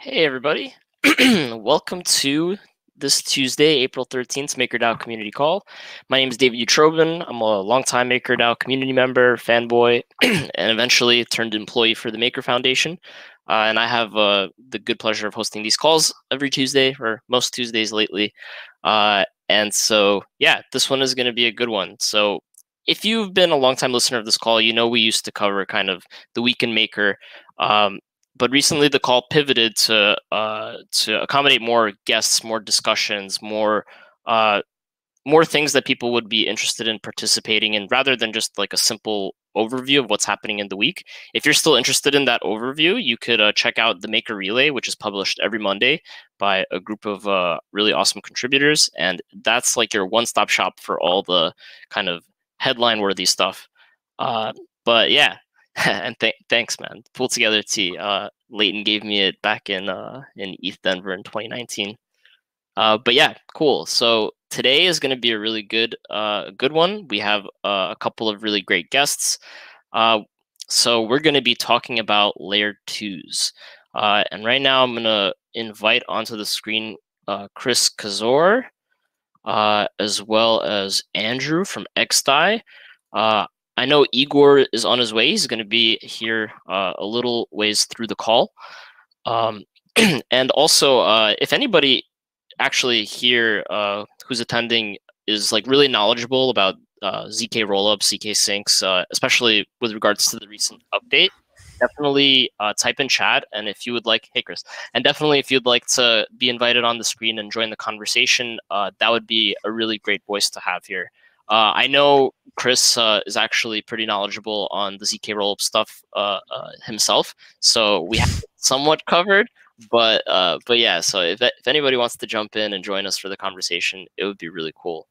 Hey everybody, welcome to this Tuesday, April 13th MakerDAO community call. My name is David Utrobin. I'm a longtime MakerDAO community member, fanboy, and eventually turned employee for the Maker Foundation. And I have the good pleasure of hosting these calls every Tuesday, or most Tuesdays lately. And so, yeah, this one is going to be a good one. So if you've been a longtime listener of this call, you know we used to cover kind of the week in Maker. But recently the call pivoted to accommodate more guests, more discussions, more things that people would be interested in participating in, rather than just like a simple overview of what's happening in the week. If you're still interested in that overview, you could check out the Maker Relay, which is published every Monday by a group of really awesome contributors, and that's like your one-stop shop for all the kind of headline-worthy stuff. But yeah. And thanks, man. Pulled together T. Leighton gave me it back in ETH Denver in 2019. But yeah, cool. So today is going to be a really good one. We have a couple of really great guests. So we're going to be talking about layer 2s. And right now I'm going to invite onto the screen Chris Kazor, as well as Andrew from XDAI. I know Igor is on his way. He's going to be here a little ways through the call. And also, if anybody actually here who's attending is like really knowledgeable about ZK rollups, ZK syncs, especially with regards to the recent update, definitely type in chat. And if you would like, hey Chris, and definitely if you'd like to be invited on the screen and join the conversation, that would be a really great voice to have here. I know Chris is actually pretty knowledgeable on the ZK rollup stuff himself, so we have it somewhat covered. But yeah, so if anybody wants to jump in and join us for the conversation, it would be really cool.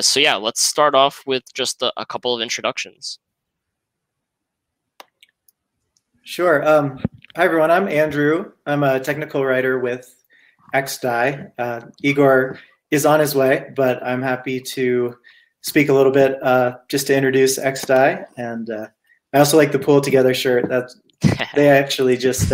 So yeah, let's start off with just a couple of introductions. Sure. Hi everyone, I'm Andrew. I'm a technical writer with XDAI. Igor is on his way, but I'm happy to speak a little bit just to introduce XDAI. And I also like the Pull Together shirt. That they actually just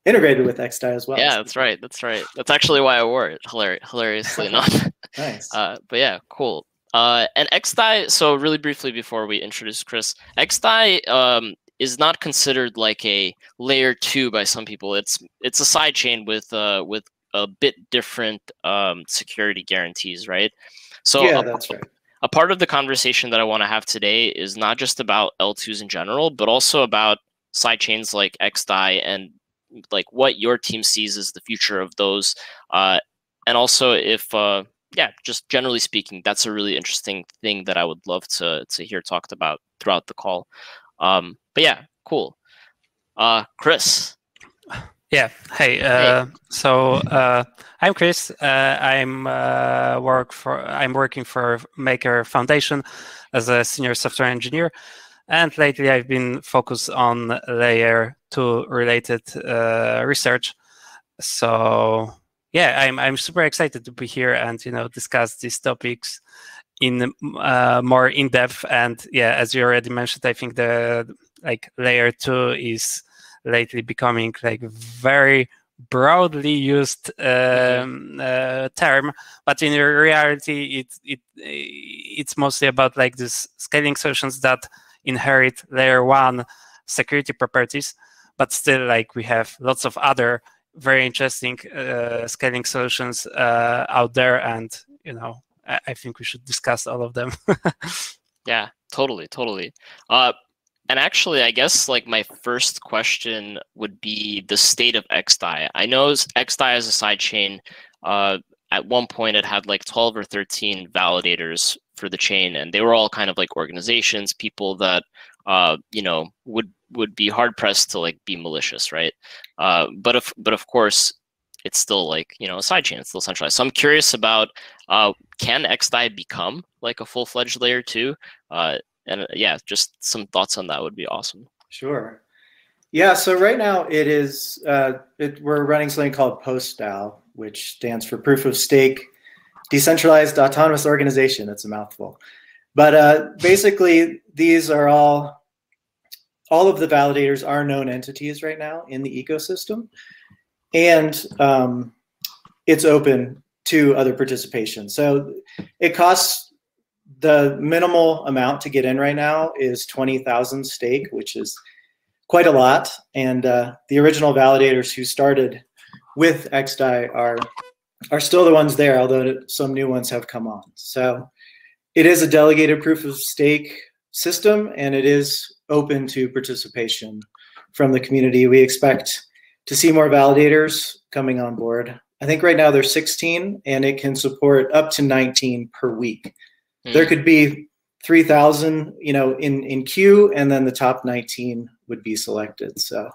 integrated with XDAI as well. Yeah, that's right. That's right. That's actually why I wore it. Hilariously enough. Nice. But yeah, cool. And XDAI, so really briefly before we introduce Chris, XDAI is not considered like a layer 2 by some people. It's a sidechain with a bit different security guarantees, right? So yeah, that's right. A part of the conversation that I want to have today is not just about L2s in general, but also about sidechains like XDAI and like what your team sees as the future of those. And also if, yeah, just generally speaking, that's a really interesting thing that I would love to hear talked about throughout the call. But yeah, cool. Chris. Yeah. Hey. So I'm Chris. I'm working for Maker Foundation as a senior software engineer, and lately I've been focused on layer 2 related research. So yeah, I'm super excited to be here and discuss these topics in more in depth. And yeah, as you already mentioned, I think the layer 2 is lately becoming like very broadly used term, but in reality it's mostly about like this scaling solutions that inherit layer 1 security properties, but still like we have lots of other very interesting scaling solutions out there, and I think we should discuss all of them. Yeah, totally. And actually, I guess like my first question would be the state of XDAI. I know XDAI is a sidechain. At one point, it had like 12 or 13 validators for the chain, and they were all kind of like organizations, people that would be hard pressed to like be malicious, right? But of course, it's still like a sidechain. It's still centralized. So I'm curious about can XDAI become like a full-fledged layer 2? And yeah, just some thoughts on that would be awesome. Sure. Yeah, so right now it is, we're running something called PostDAO, which stands for Proof of Stake Decentralized Autonomous Organization. It's a mouthful. But basically, these are all of the validators are known entities right now in the ecosystem. and it's open to other participation. So it costs, the minimal amount to get in right now is 20,000 stake, which is quite a lot. And the original validators who started with XDAI are still the ones there, although some new ones have come on. So it is a delegated proof of stake system, and it is open to participation from the community. We expect to see more validators coming on board. I think right now there's 16, and it can support up to 19 per week. There could be 3,000, in queue, and then the top 19 would be selected. So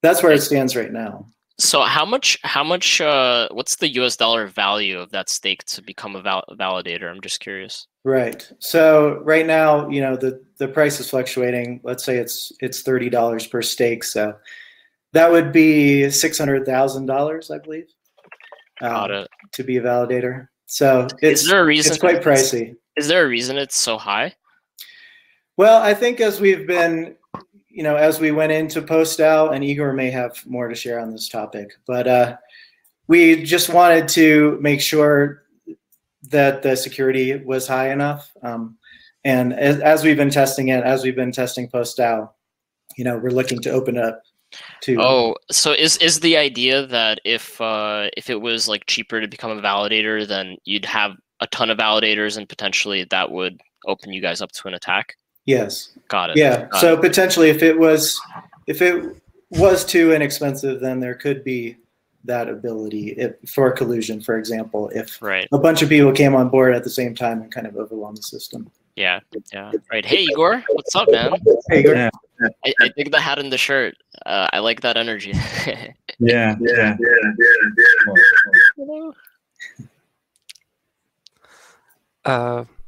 that's where it stands right now. So how much? What's the US dollar value of that stake to become a validator? I'm just curious. Right. So right now, the price is fluctuating. Let's say it's $30 per stake. So that would be $600,000, I believe, to be a validator. So it's quite pricey. Is there a reason it's so high? Well, I think as we've been, as we went into post-DAO, and Igor may have more to share on this topic, but we just wanted to make sure that the security was high enough. And as we've been testing it, as we've been testing post-DAO, we're looking to open up to. Oh, so is the idea that if it was like cheaper to become a validator, then you'd have a ton of validators, and potentially that would open you guys up to an attack? Yes. Got it. Yeah. So potentially, if it was too inexpensive, then there could be that ability for collusion, for example, if a bunch of people came on board at the same time and kind of overwhelmed the system. Yeah. Yeah. Right. Hey, Igor. What's up, man? Hey, Igor. Yeah. I dig the hat and the shirt. I like that energy. Yeah.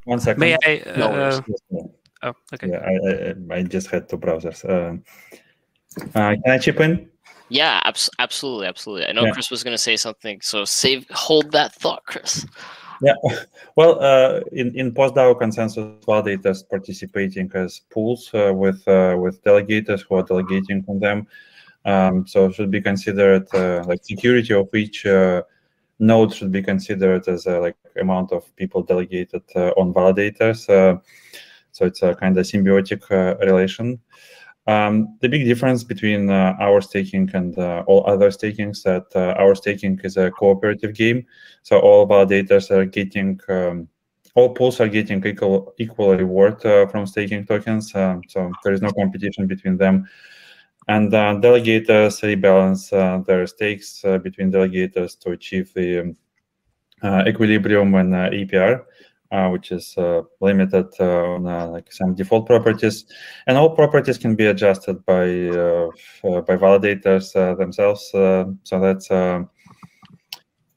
One second. May I? Oh, okay. Yeah, I just had two browsers. Can I chip in? Yeah, absolutely. I know Chris was going to say something, so hold that thought, Chris. Yeah, well, in post-DAO consensus, validators participating as pools with delegators who are delegating on them. So it should be considered like security of each node should be considered as like amount of people delegated on validators. So it's a kind of symbiotic relation. The big difference between our staking and all other stakings that our staking is a cooperative game. So all validators are getting, all pools are getting equal reward from staking tokens. So there is no competition between them. And delegators rebalance their stakes between delegators to achieve the equilibrium and APR. Which is limited on like some default properties, and all properties can be adjusted by validators themselves. So that's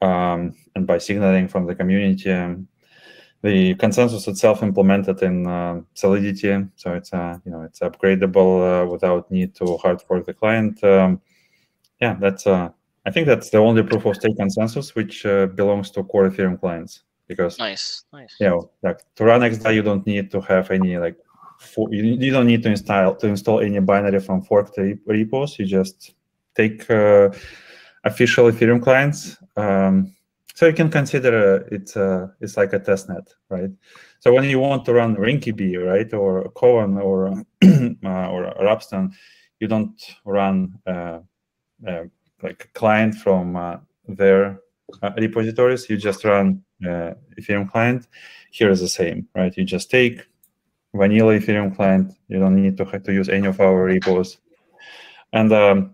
and by signaling from the community. The consensus itself implemented in Solidity, so it's it's upgradable without need to hard fork the client. Yeah, that's I think that's the only proof of stake consensus which belongs to core Ethereum clients. Because nice. Like to run XDAI, you don't need to have any you don't need to install any binary from forked repos. You just take official Ethereum clients. So you can consider it's like a testnet, right? So when you want to run RainKB, right, or Koan or Rapston, you don't run like a client from their repositories. You just run Ethereum client. Here is the same, right? You just take vanilla Ethereum client. You don't need to have to use any of our repos. And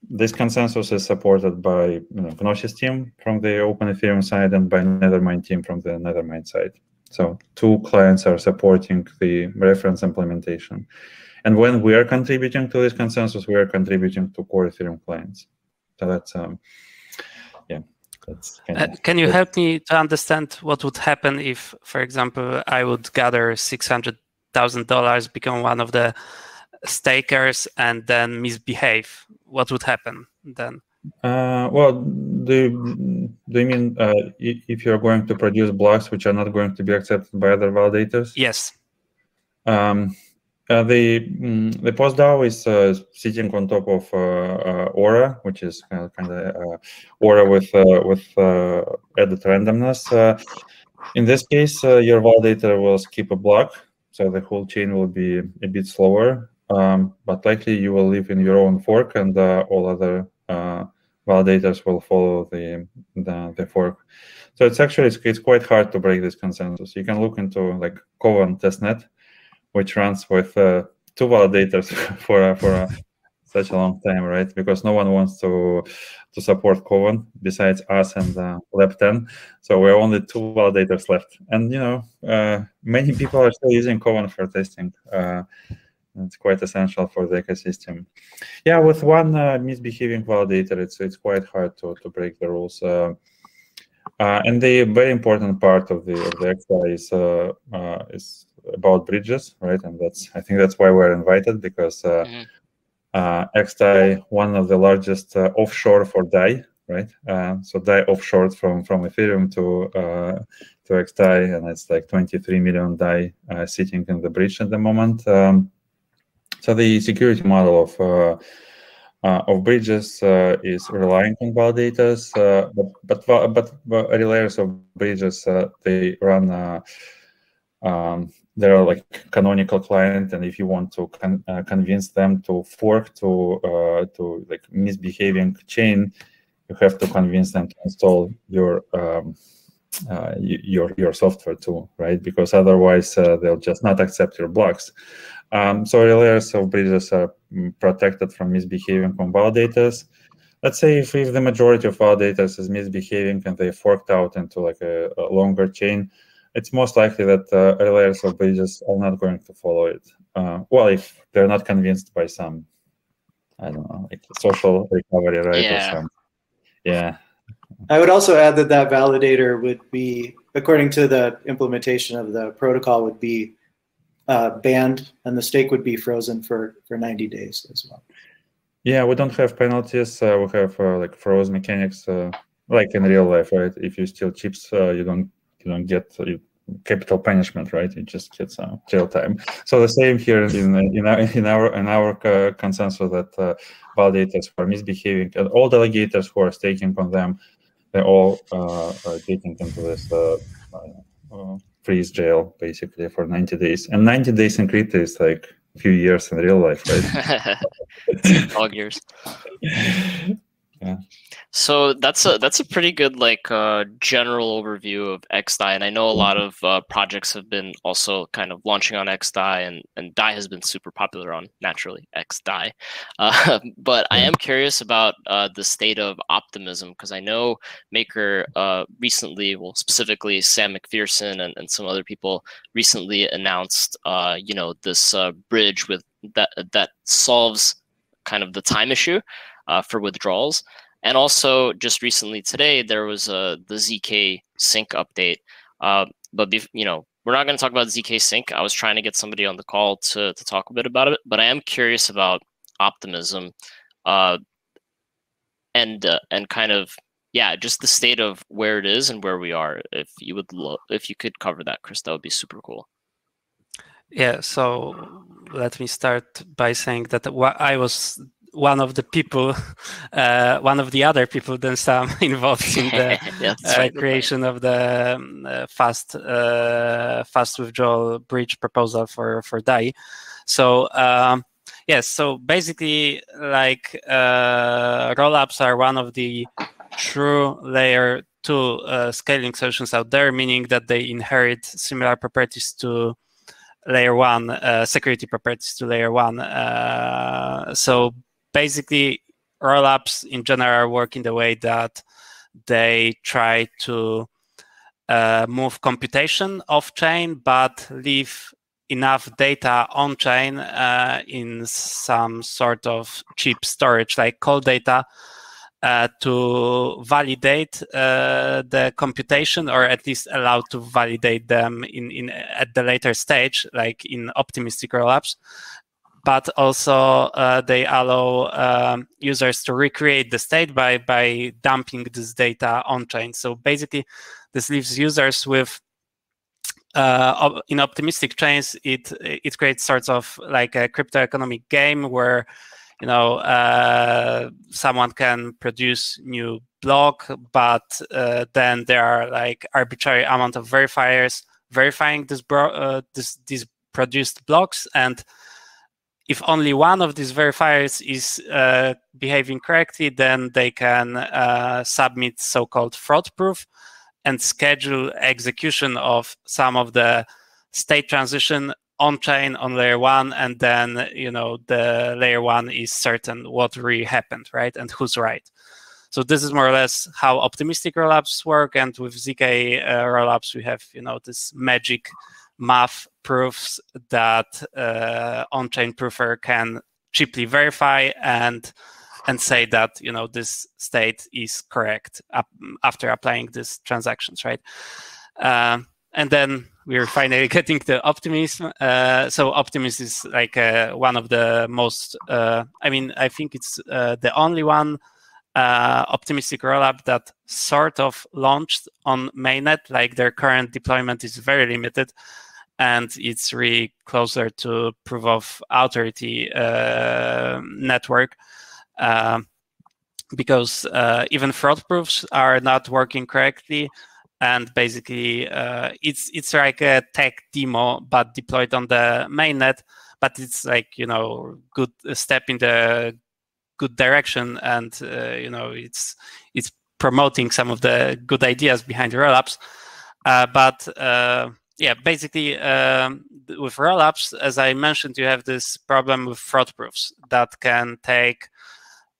this consensus is supported by Gnosis team from the Open Ethereum side and by Nethermind team from the Nethermind side. So two clients are supporting the reference implementation. And when we are contributing to this consensus, we are contributing to core Ethereum clients. So that's can you help me to understand what would happen if, for example, I would gather $600,000, become one of the stakers, and then misbehave? What would happen then? Well, do you mean if you're going to produce blocks which are not going to be accepted by other validators? Yes. The PostDAO is sitting on top of Aura, which is kind of Aura with added randomness. In this case, your validator will skip a block, so the whole chain will be a bit slower. But likely you will live in your own fork, and all other validators will follow the fork. So it's quite hard to break this consensus. You can look into like Kovan testnet, which runs with 2 validators for such a long time, right? Because no one wants to support Kovan besides us and Lab10. So we're only 2 validators left, and many people are still using Kovan for testing. It's quite essential for the ecosystem. Yeah, with one misbehaving validator, it's quite hard to break the rules. And the very important part of the XDAI is about bridges, right? And I think that's why we're invited, because XDAI, one of the largest offshore for DAI, right? So DAI offshore from Ethereum to XDAI, and it's like 23 million DAI sitting in the bridge at the moment. So the security model of bridges is relying on validators, but layers of bridges they run. They're like canonical client, and if you want to convince them to fork to like misbehaving chain, you have to convince them to install your software too, right? Because otherwise they'll just not accept your blocks. So layers of bridges are protected from misbehaving on validators. Let's say if the majority of validators is misbehaving and they forked out into like a longer chain, it's most likely that layers of bridges are not going to follow it. Well, if they're not convinced by some, I don't know, like social recovery, right? Yeah. Or some, yeah. I would also add that validator would be, according to the implementation of the protocol, would be banned, and the stake would be frozen for 90 days as well. Yeah, we don't have penalties. We have like froze mechanics, like in real life, right? If you steal chips, you don't get capital punishment, right? You just get some jail time. So the same here in our consensus that validators who are misbehaving and all delegators who are staking on them, they're all getting into this freeze jail basically for 90 days. And 90 days in crypto is like a few years in real life, right? Dog years. Yeah. So that's a pretty good like general overview of XDAI, and I know a lot of projects have been also kind of launching on XDAI, and DAI has been super popular on naturally XDAI. But I am curious about the state of optimism, because I know Maker recently, well specifically Sam McPherson and some other people recently announced this bridge with that solves kind of the time issue for withdrawals. And also, just recently today, there was the ZK Sync update. But we're not going to talk about ZK Sync. I was trying to get somebody on the call to talk a bit about it, but I am curious about optimism, and kind of just the state of where it is and where we are. If you could cover that, Chris, that would be super cool. Yeah. So let me start by saying that I was one of the people, one of the other people than Sam involved in the creation of the fast withdrawal bridge proposal for DAI. So yes, so basically, like rollups are one of the true layer 2 scaling solutions out there, meaning that they inherit similar properties to layer 1, security properties to layer 1. So basically, rollups in general work in the way that they try to move computation off-chain, but leave enough data on-chain in some sort of cheap storage, like cold data, to validate the computation, or at least allow to validate them at the later stage, like in optimistic rollups. But also they allow users to recreate the state by dumping this data on-chain. So basically, this leaves users with in optimistic chains, it creates sorts of like a crypto economic game where someone can produce new block, but then there are like arbitrary amount of verifiers verifying these produced blocks, and if only one of these verifiers is behaving correctly, then they can submit so-called fraud proof and schedule execution of some of the state transition on-chain on layer 1, and then the layer 1 is certain what really happened, right, and who's right. So this is more or less how optimistic rollups work, and with ZK rollups we have this magic math proofs that on-chain proofer can cheaply verify and say that this state is correct after applying these transactions, right? And then we're finally getting to optimism. So optimism is like one of the most, I think it's the only one optimistic rollup that sort of launched on mainnet. Like their current deployment is very limited, and it's really closer to proof of authority network, because even fraud proofs are not working correctly. And basically, it's like a tech demo, but deployed on the mainnet. But it's like good step in the good direction, and it's promoting some of the good ideas behind the rollups. Yeah, basically, with rollups, as I mentioned, you have this problem with fraud proofs that can take.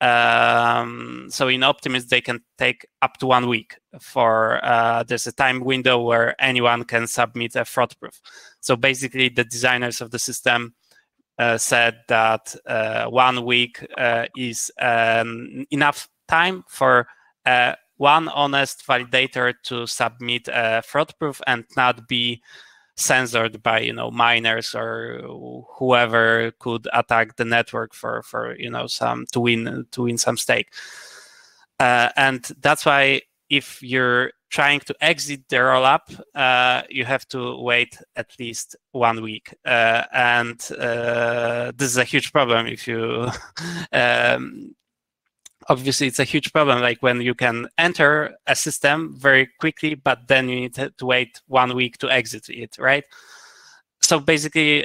So in Optimism, they can take up to 1 week. For there's a time window where anyone can submit a fraud proof. So basically, the designers of the system said that 1 week is enough time for one honest validator to submit a fraud proof and not be censored by miners or whoever could attack the network for some to win some stake. And that's why if you're trying to exit the rollup, you have to wait at least 1 week, and this is a huge problem. If you obviously, it's a huge problem, like when you can enter a system very quickly, but then you need to wait 1 week to exit it, right? So basically,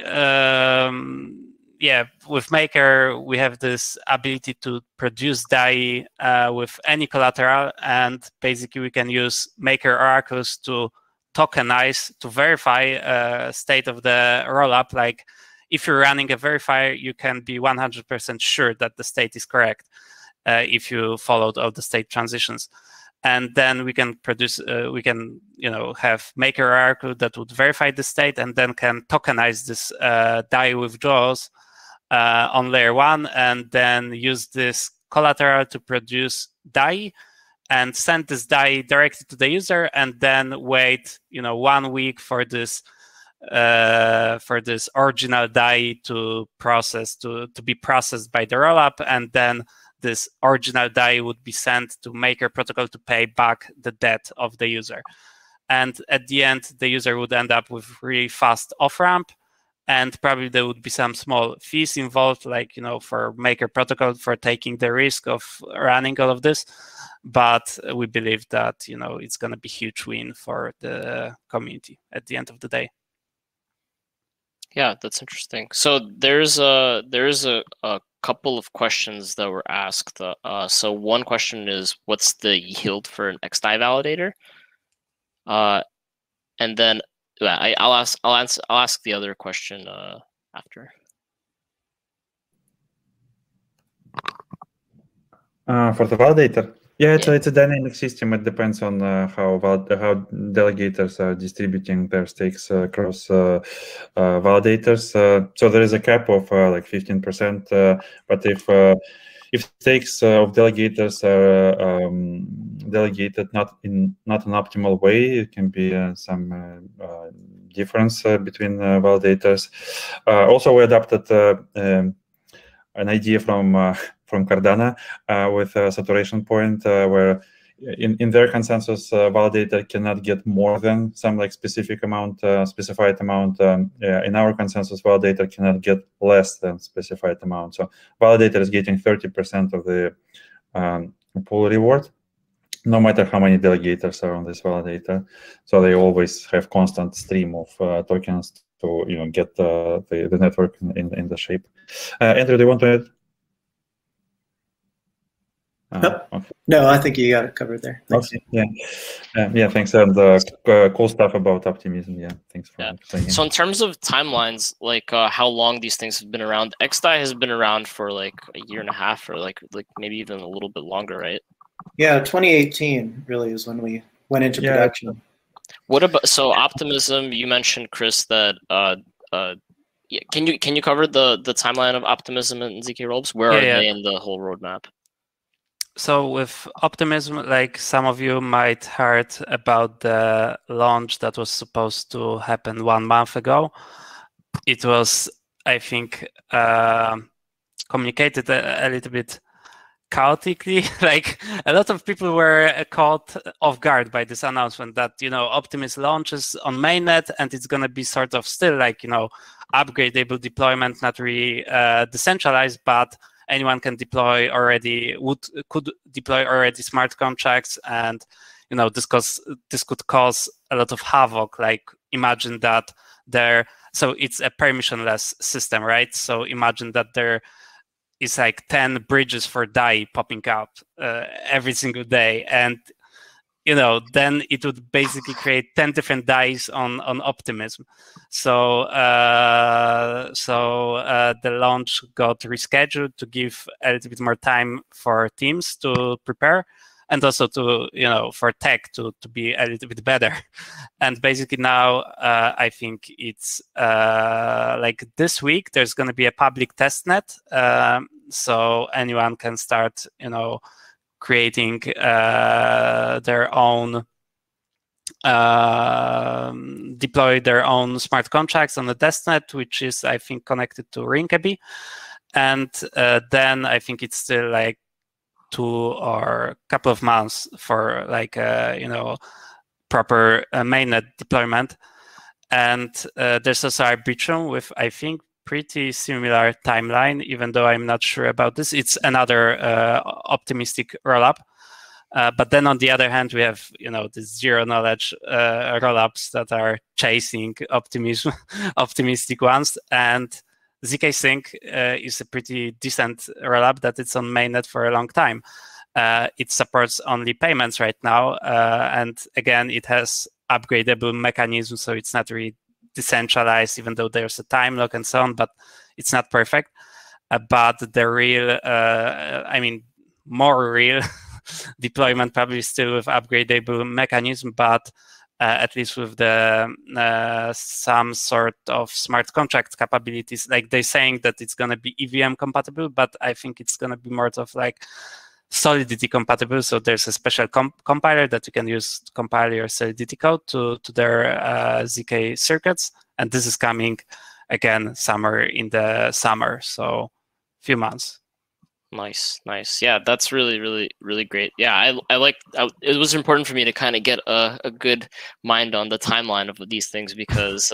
yeah, with Maker, we have this ability to produce DAI with any collateral, and basically we can use Maker oracles to tokenize, to verify state of the rollup. Like if you're running a verifier, you can be 100% sure that the state is correct. If you followed all the state transitions, and then we can produce, we can have Maker oracle that would verify the state, and then can tokenize this DAI withdrawals on layer 1, and then use this collateral to produce DAI, and send this DAI directly to the user, and then wait 1 week for this original DAI to be processed by the rollup, and then this original DAI would be sent to Maker protocol to pay back the debt of the user. And at the end, the user would end up with really fast off-ramp, and probably there would be some small fees involved, like, for Maker protocol for taking the risk of running all of this. But we believe that, it's going to be a huge win for the community at the end of the day. Yeah, that's interesting. So there's a couple of questions that were asked. So one question is, what's the yield for an XDAI validator? And then I'll ask the other question after. For the validator, yeah, it's a dynamic system. It depends on how delegators are distributing their stakes across validators. So there is a cap of like 15%. But if stakes of delegators are delegated not in an optimal way, it can be some difference between validators. Also, we adopted an idea from Cardano with a saturation point where in their consensus, validator cannot get more than some like specific amount, specified amount. In our consensus, validator cannot get less than specified amount. So validator is getting 30% of the pool reward, no matter how many delegators are on this validator. So they always have constant stream of tokens to get the network in the shape. Andrew, do you want to add? Nope. Okay. No, I think you got it covered there. Thanks. Okay. Yeah, thanks. And cool stuff about optimism. Yeah, thanks for explaining. So in terms of timelines, like how long these things have been around, XDAI has been around for like a year and a half, or like maybe even a little bit longer, right? Yeah, 2018 really is when we went into production. What about optimism? You mentioned, Chris, that can you cover the timeline of optimism and ZK Rollups? Where are they in the whole roadmap? So with Optimism, like some of you might heard about the launch that was supposed to happen 1 month ago. It was, I think, communicated a little bit chaotically. Like a lot of people were caught off guard by this announcement that Optimism launches on mainnet and it's going to be sort of still like upgradable deployment, not really decentralized, but anyone can deploy already, could deploy already smart contracts, and this could cause a lot of havoc. Like imagine that so it's a permissionless system, right? So imagine that there is like 10 bridges for DAI popping up every single day, and then it would basically create 10 different DAIs on Optimism. So the launch got rescheduled to give a little bit more time for teams to prepare, and also to for tech to be a little bit better. And basically now I think it's like this week there's going to be a public testnet, so anyone can start creating their own, deploy their own smart contracts on the testnet, which is, I think, connected to Rinkeby. And then I think it's still like 2 or a couple of months for like, proper mainnet deployment. And there's also Arbitrum with, I think, pretty similar timeline, even though I'm not sure about this. It's another optimistic rollup. But then on the other hand, we have, the zero knowledge rollups that are chasing optimistic ones. And ZK Sync is a pretty decent rollup that it's on mainnet for a long time. It supports only payments right now. And again, it has upgradable mechanisms, so it's not really decentralized, even though there's a time lock and so on, but it's not perfect. But the real, more real deployment probably still with upgradable mechanism, but at least with the some sort of smart contract capabilities. Like they're saying that it's going to be EVM compatible, but I think it's going to be more of like Solidity compatible. So there's a special compiler that you can use to compile your Solidity code to their ZK circuits. And this is coming again in the summer, so few months. Nice. Yeah, that's really great. Yeah, it was important for me to kind of get a good mind on the timeline of these things, because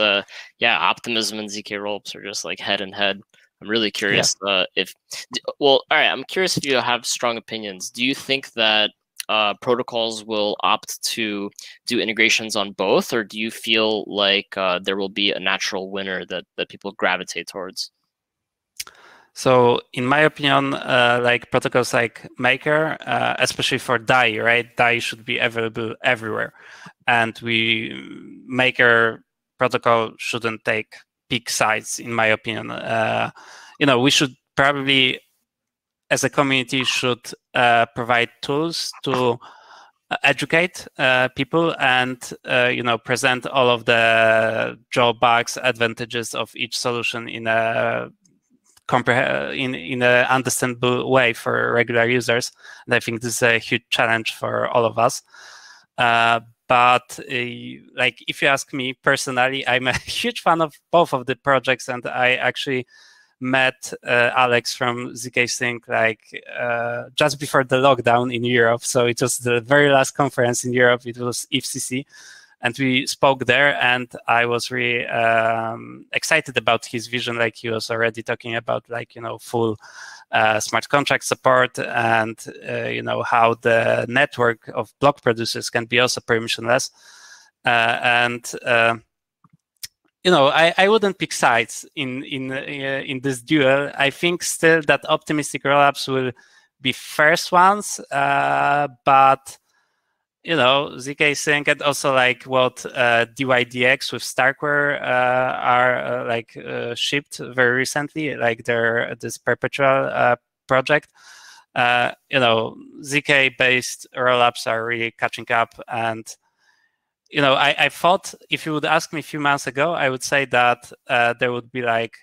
Optimism and ZK Rollups are just like head and head. I'm really curious all right, I'm curious if you have strong opinions. Do you think that protocols will opt to do integrations on both, or do you feel like there will be a natural winner that people gravitate towards? So in my opinion, like protocols like Maker, especially for DAI, right? DAI should be available everywhere. And Maker protocol shouldn't take big sides, in my opinion. We should probably, as a community, should provide tools to educate people and present all of the drawbacks, advantages of each solution in a understandable way for regular users. And I think this is a huge challenge for all of us. But like, if you ask me personally, I'm a huge fan of both of the projects, and I actually met Alex from ZK Sync like just before the lockdown in Europe. So it was the very last conference in Europe. It was IFCC. And we spoke there, and I was really excited about his vision. Like he was already talking about, like, full smart contract support, and how the network of block producers can be also permissionless. I wouldn't pick sides in this duel. I think still that optimistic rollups will be first ones, but ZK Sync and also like what DYDX with Starkware are shipped very recently, like this perpetual project. ZK based rollups are really catching up, and I thought if you would ask me a few months ago, I would say that there would be like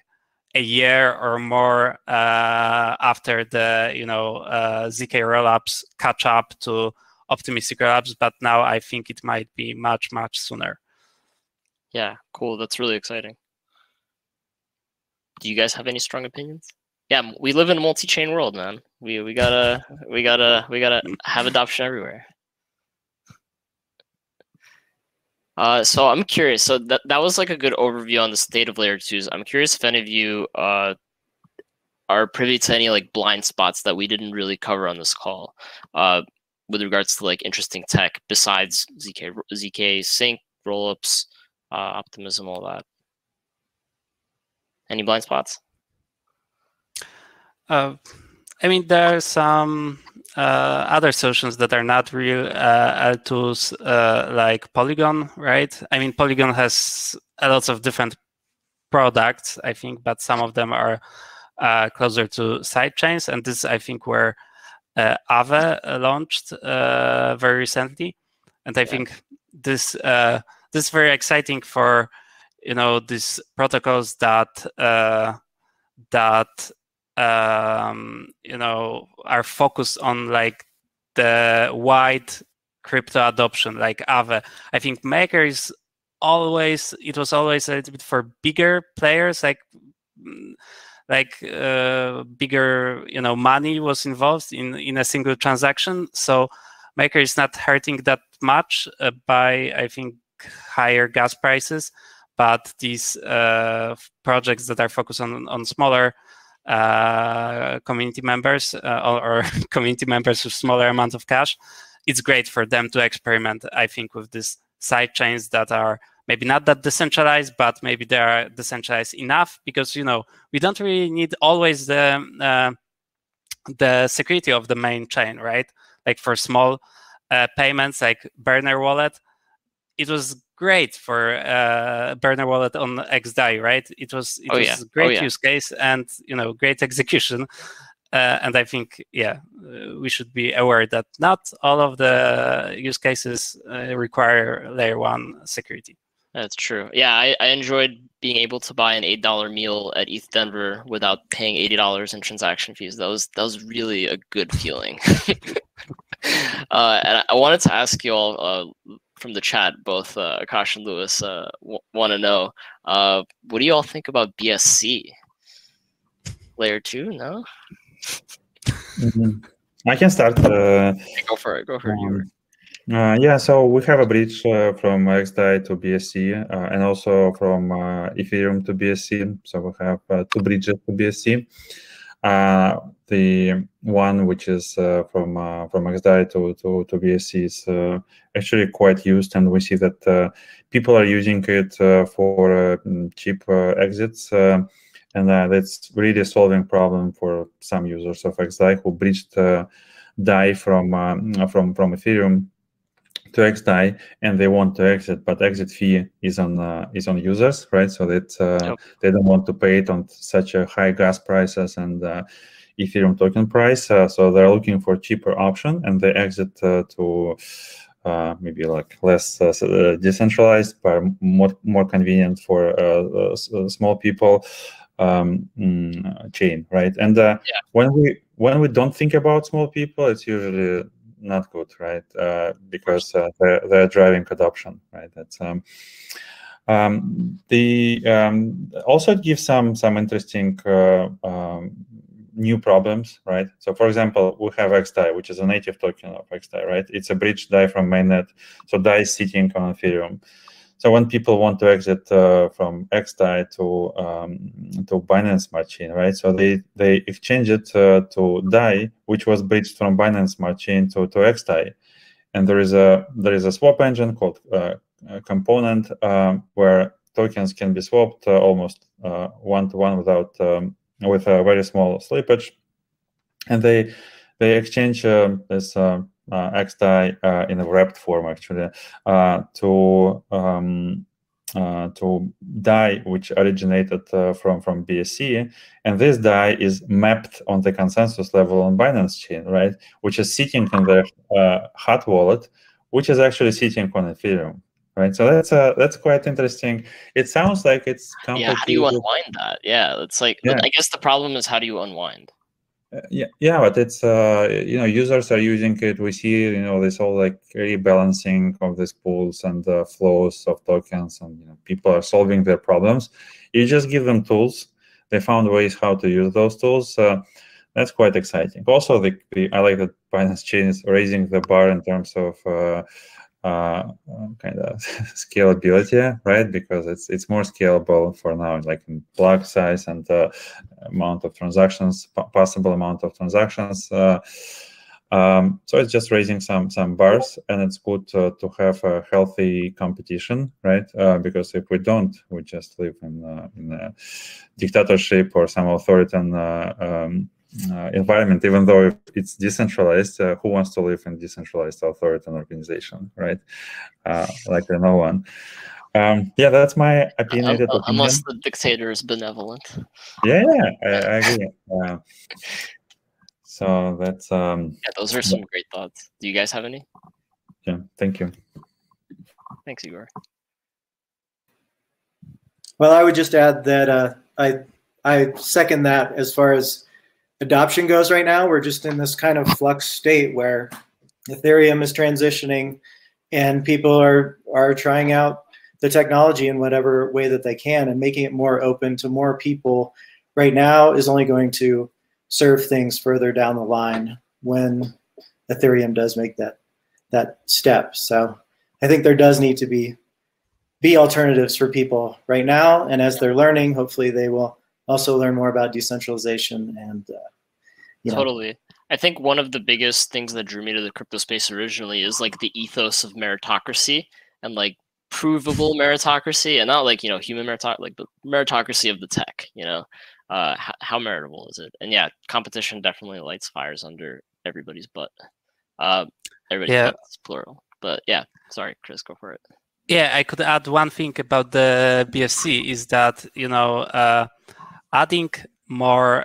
a year or more after the ZK rollups catch up to optimistic rollups, but now I think it might be much sooner. Yeah, cool. That's really exciting. Do you guys have any strong opinions? Yeah, we live in a multi-chain world, man. We gotta have adoption everywhere. So I'm curious. So that was like a good overview on the state of layer 2s. I'm curious if any of you are privy to any like blind spots that we didn't really cover on this call, with regards to like interesting tech besides ZK Sync, rollups, optimism, all that. Any blind spots? I mean, there are some other solutions that are not real tools like Polygon, right? I mean, Polygon has a lot of different products, I think, but some of them are closer to sidechains, and this, I think, where Aave launched very recently, and I think this is very exciting for these protocols that are focused on like the wide crypto adoption, like Aave. I think Maker was always a little bit for bigger players, bigger money was involved in a single transaction. So Maker is not hurting that much by, I think, higher gas prices, but these projects that are focused on smaller community members or community members with smaller amount of cash, it's great for them to experiment, I think, with these side chains that are maybe not that decentralized, but maybe they are decentralized enough, because we don't really need always the security of the main chain, right? Like for small payments, like Burner Wallet, it was great for Burner Wallet on XDAI, right? It was a great use case and great execution. And I think, we should be aware that not all of the use cases require layer 1 security. That's true. Yeah, I enjoyed being able to buy an $8 meal at ETH Denver without paying $80 in transaction fees. That was really a good feeling. And I wanted to ask you all from the chat, both Akash and Lewis, want to know, what do you all think about BSC? Layer 2? No? I can start. Go for it. So we have a bridge from XDAI to BSC and also from Ethereum to BSC. So we have 2 bridges to BSC. The one which is from XDAI to BSC is actually quite used, and we see that people are using it for cheap exits. And that's really solving problem for some users of XDAI who bridged DAI from Ethereum to XDAI, and they want to exit, but exit fee is on users, right? So that they don't want to pay it on such a high gas prices and Ethereum token price. So they're looking for cheaper option, and they exit to maybe like less decentralized, but more convenient for small people chain, right? And when we don't think about small people, it's usually not good, right? Because they're driving adoption, right? That's Also it gives some interesting new problems, right? So for example, we have XDAI, which is a native token of XDAI, right? It's a bridge DAI from mainnet. So DAI is sitting on Ethereum. So when people want to exit from XDAI to Binance Smart Chain, right? So they exchange it to DAI, which was bridged from Binance Smart Chain to XDAI. And there is a swap engine called Component where tokens can be swapped almost one-to-one with a very small slippage, and they exchange this XDAI in a wrapped form actually to DAI, which originated from BSC, and this DAI is mapped on the consensus level on Binance chain, right? Which is sitting in their hot wallet, which is actually sitting on Ethereum. Right, so that's quite interesting. It sounds like it's complicated. Yeah, how do you unwind that? Yeah, it's like, yeah. I guess the problem is, how do you unwind? Yeah, but it's users are using it. We see this whole like rebalancing of these pools and flows of tokens, and people are solving their problems. You just give them tools. They found ways how to use those tools. That's quite exciting. Also, I like that Binance Chain is raising the bar in terms of kind of scalability, right? Because it's more scalable for now, like in block size and amount of transactions, possible amount of transactions. So it's just raising some bars, and it's good to have a healthy competition, right? Because if we don't, we just live in a dictatorship or some authoritarian environment, even though it's decentralized. Who wants to live in decentralized authoritarian organization, right? Likely no one. Yeah, that's my opinionated opinion. Unless the dictator is benevolent. Yeah, I agree. So that's yeah, those are some great thoughts. Do you guys have any? Yeah, thank you. Thanks, Igor. Well, I would just add that I second that. As far as adoption goes right now, we're just in this kind of flux state where Ethereum is transitioning and people are trying out the technology in whatever way that they can and making it more open to more people right now is only going to serve things further down the line when Ethereum does make that step. So I think there does need to be alternatives for people right now, and as they're learning, hopefully they will also learn more about decentralization and Totally. I think one of the biggest things that drew me to the crypto space originally is like the ethos of meritocracy and like provable meritocracy, and not like human meritocracy, like the meritocracy of the tech. How meritable is it? And yeah, competition definitely lights fires under everybody's butt. Everybody's butt is plural, but yeah. Sorry, Chris, go for it. Yeah, I could add one thing about the BSC is that adding more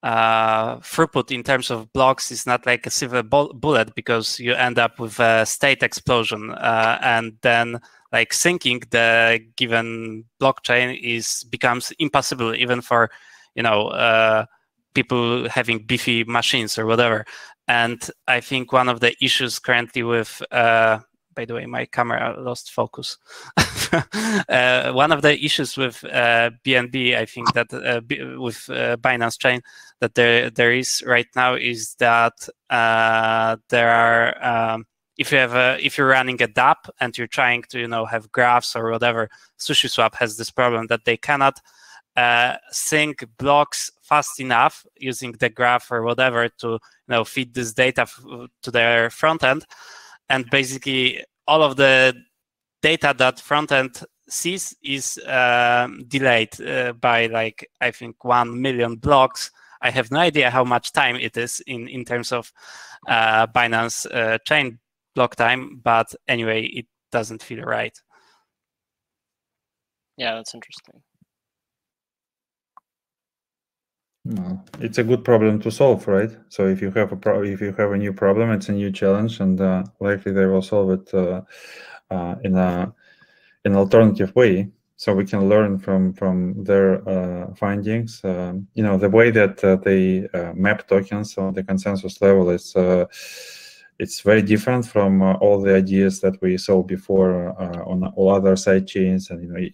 throughput in terms of blocks is not like a silver bullet, because you end up with a state explosion, and then like syncing the given blockchain becomes impossible even for people having beefy machines or whatever. And I think one of the issues currently with by the way, my camera lost focus. One of the issues with BNB, I think that with Binance Chain, that there is right now is that there are if you're running a dApp and you're trying to have graphs or whatever, SushiSwap has this problem that they cannot sync blocks fast enough using the graph or whatever to feed this data to their front end. And basically, all of the data that front end sees is delayed by like, I think, 1 million blocks. I have no idea how much time it is in terms of Binance chain block time, but anyway, it doesn't feel right. Yeah, that's interesting. It's a good problem to solve, right? So if you have a new problem, it's a new challenge, and likely they will solve it in an alternative way. So we can learn from their findings. The way that they map tokens on the consensus level is it's very different from all the ideas that we saw before on all other side chains and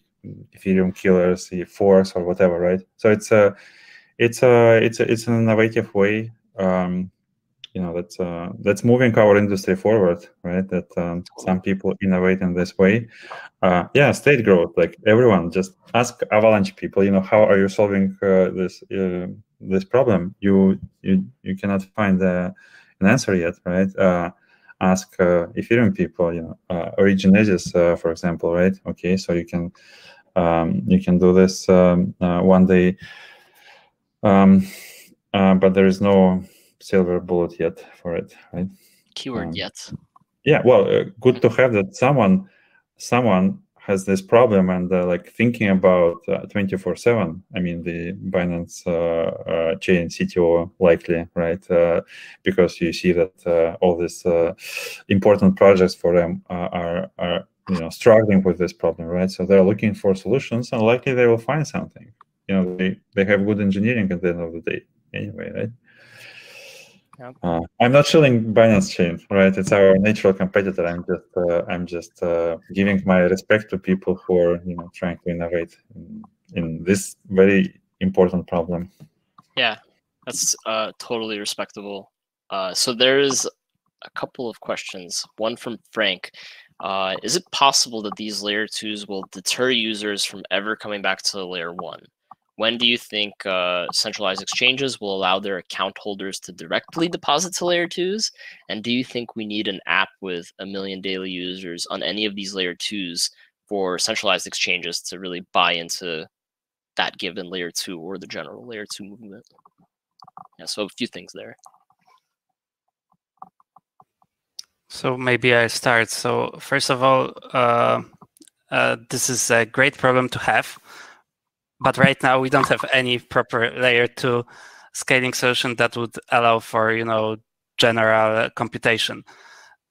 Ethereum killers, the forks or whatever, right? So it's an innovative way, that's moving our industry forward, right? That some people innovate in this way. Yeah, state growth. Like everyone, just ask Avalanche people. How are you solving this problem? You cannot find an answer yet, right? Ask Ethereum people. Origenesis, for example, right? Okay, so you can do this one day, but there is no silver bullet yet for it, right? Keyword yet. Yeah, well, good to have that someone has this problem and like thinking about 24/7. I mean, the Binance chain CTO likely, right? Because you see that all these important projects for them are struggling with this problem, right? So they're looking for solutions, and likely they will find something. They have good engineering at the end of the day, anyway, right? I'm not shilling Binance chain, right? It's our natural competitor. I'm just giving my respect to people who are trying to innovate in this very important problem. Yeah, that's totally respectable. So there's a couple of questions. One from Frank. Is it possible that these layer 2s will deter users from ever coming back to layer 1? When do you think centralized exchanges will allow their account holders to directly deposit to layer 2s? And do you think we need an app with 1 million daily users on any of these layer 2s for centralized exchanges to really buy into that given layer 2 or the general layer 2 movement? Yeah, so a few things there. So maybe I start. So first of all, this is a great problem to have. But right now, we don't have any proper layer 2 scaling solution that would allow for, general computation.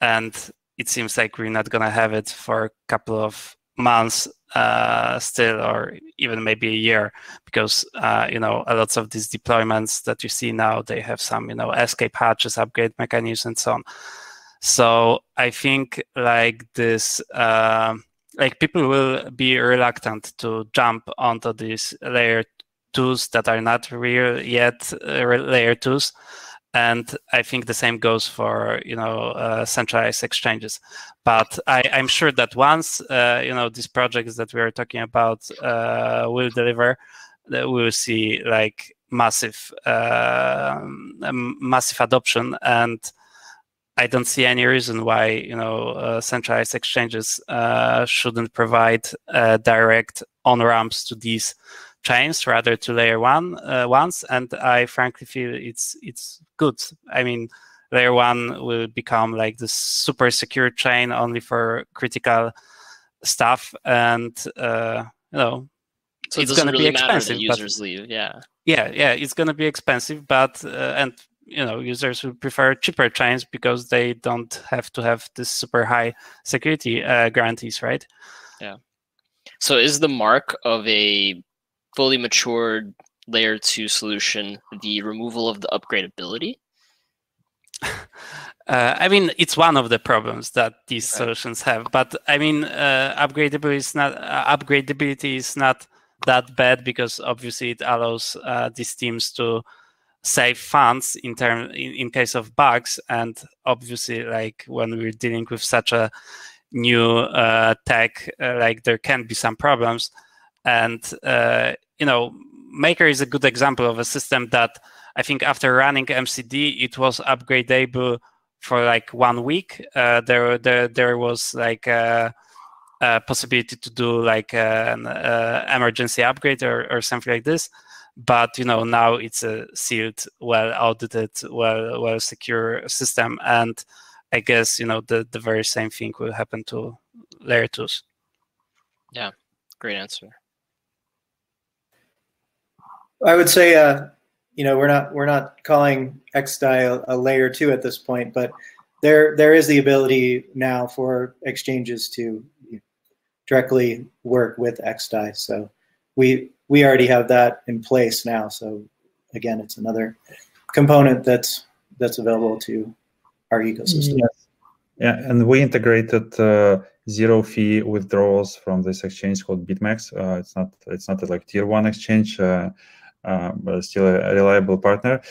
And it seems like we're not going to have it for a couple of months still, or even maybe a year, because, a lot of these deployments that you see now, they have some, escape hatches, upgrade mechanisms, and so on. So I think like this... people will be reluctant to jump onto these layer 2s that are not real yet layer 2s, and I think the same goes for centralized exchanges. But I'm sure that once these projects that we are talking about will deliver, we will see like massive adoption, and I don't see any reason why centralized exchanges shouldn't provide direct on-ramps to these chains rather to layer 1 ones. And I frankly feel it's good. I mean, layer 1 will become like this super secure chain only for critical stuff, and so it's going to be expensive. That users leave. Yeah, it's going to be expensive, but and users will prefer cheaper chains because they don't have to have this super high security guarantees, right? Yeah. So is the mark of a fully matured layer 2 solution the removal of the upgradability? I mean, it's one of the problems that these solutions have, but I mean, upgradability is not that bad, because obviously it allows these teams to save funds in case of bugs. And obviously, like when we're dealing with such a new tech, like there can be some problems. And Maker is a good example of a system that I think after running MCD, it was upgradable for like 1 week. There was like a possibility to do like an emergency upgrade or something like this. But now it's a sealed, well audited, well secure system, and I guess the very same thing will happen to layer 2s. Yeah, great answer. I would say we're not calling XDAI a layer 2 at this point, but there is the ability now for exchanges to directly work with XDAI. So we already have that in place now. So again, it's another component that's available to our ecosystem. Yes. Yeah, and we integrated zero fee withdrawals from this exchange called BitMEX. It's not a like tier 1 exchange, but still a reliable partner,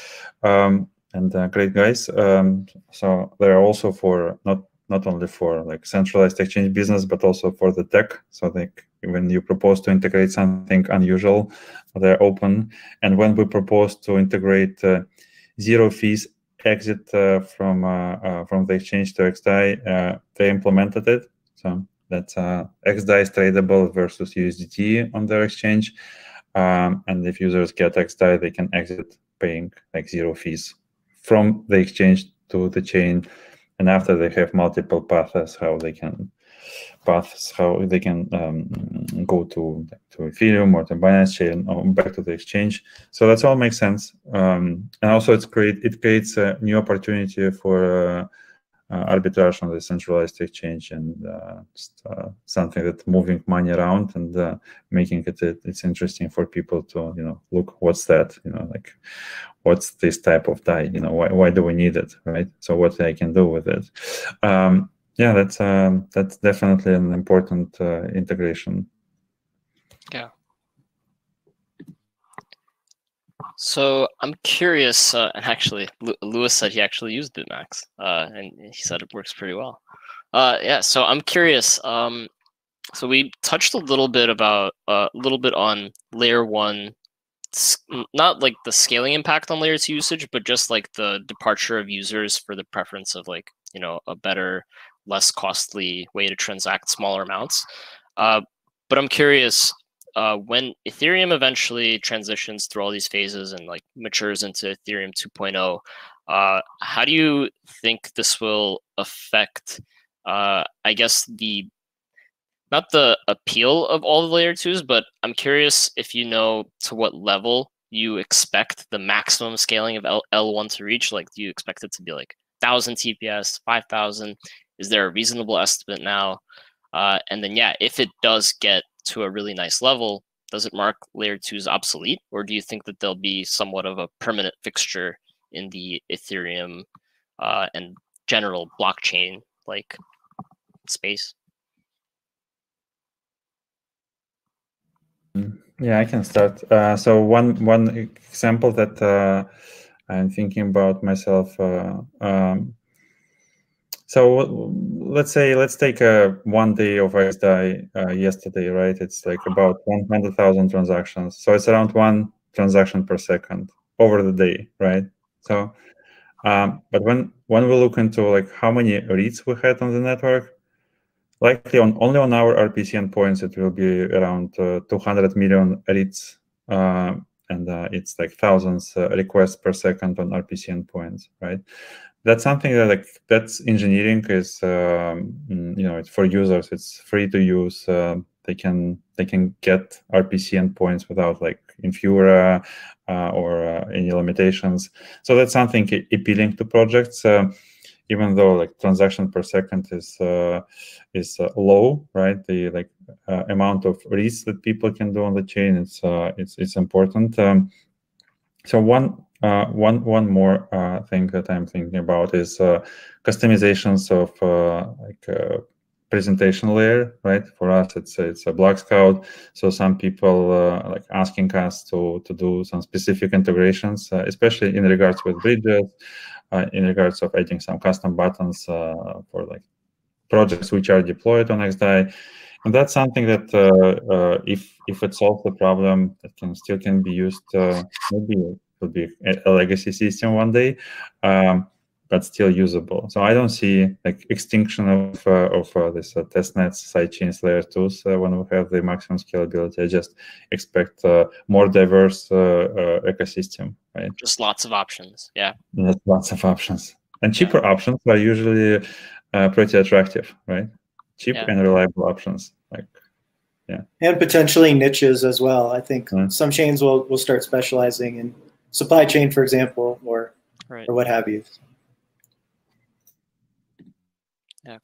and great guys. So they're also for not only for like centralized exchange business, but also for the tech. So like when you propose to integrate something unusual, they're open. And when we propose to integrate zero fees exit from the exchange to XDAI, they implemented it. So that's XDAI is tradable versus USDT on their exchange. And if users get XDAI, they can exit paying like zero fees from the exchange to the chain. And after they have multiple paths, how they can go to Ethereum or to Binance chain or back to the exchange. So that all makes sense. And also it creates a new opportunity for arbitrage on the centralized exchange, and something that moving money around and making it's interesting for people to look, what's that, like what's this type of DAI, why do we need it, right? So what I can do with it. Yeah, that's definitely an important integration. Yeah. So I'm curious, and actually, Lewis said he actually used BitMEX, and he said it works pretty well. Yeah, so I'm curious. So we touched a little bit on layer 1, not like the scaling impact on layer 2 usage, but just like the departure of users for the preference of like a better, less costly way to transact smaller amounts. But I'm curious, when Ethereum eventually transitions through all these phases and like matures into Ethereum 2.0, how do you think this will affect, I guess, not the appeal of all the layer 2s, but I'm curious if you know to what level you expect the maximum scaling of L1 to reach. Like, do you expect it to be like 1,000 TPS, 5,000? Is there a reasonable estimate now? And then, yeah, if it does get to a really nice level, does it mark layer 2s obsolete? Or do you think that they'll be somewhat of a permanent fixture in the Ethereum and general blockchain like space? Yeah, I can start. So one example that I'm thinking about myself. So let's take 1 day of XDAI yesterday, right? It's like about 100,000 transactions. So it's around 1 transaction per second over the day, right? So, but when we look into like how many reads we had on the network, likely only on our RPC endpoints, it will be around 200 million reads, and it's like thousands requests per second on RPC endpoints, right? That's something that that's engineering is it's for users. It's free to use. They can get RPC endpoints without like Infura or any limitations. So that's something appealing to projects. Even though like transaction per second is low, right? The amount of reads that people can do on the chain, it's important. So one more thing that I'm thinking about is customizations of presentation layer, right? For us, it's a Block Scout. So some people like asking us to do some specific integrations, especially in regards with bridges, in regards of adding some custom buttons for like projects which are deployed on XDAI. And that's something that if it solves the problem, that still can be used. Maybe it will be a legacy system one day, but still usable. So I don't see like extinction of this testnets, sidechains, layer 2s when we have the maximum scalability. I just expect more diverse ecosystem, right? Just lots of options, yeah. Lots of options, and cheaper options are usually pretty attractive, right? Cheap and reliable options, and potentially niches as well. I think some chains will start specializing in supply chain, for example, or what have you. Yeah.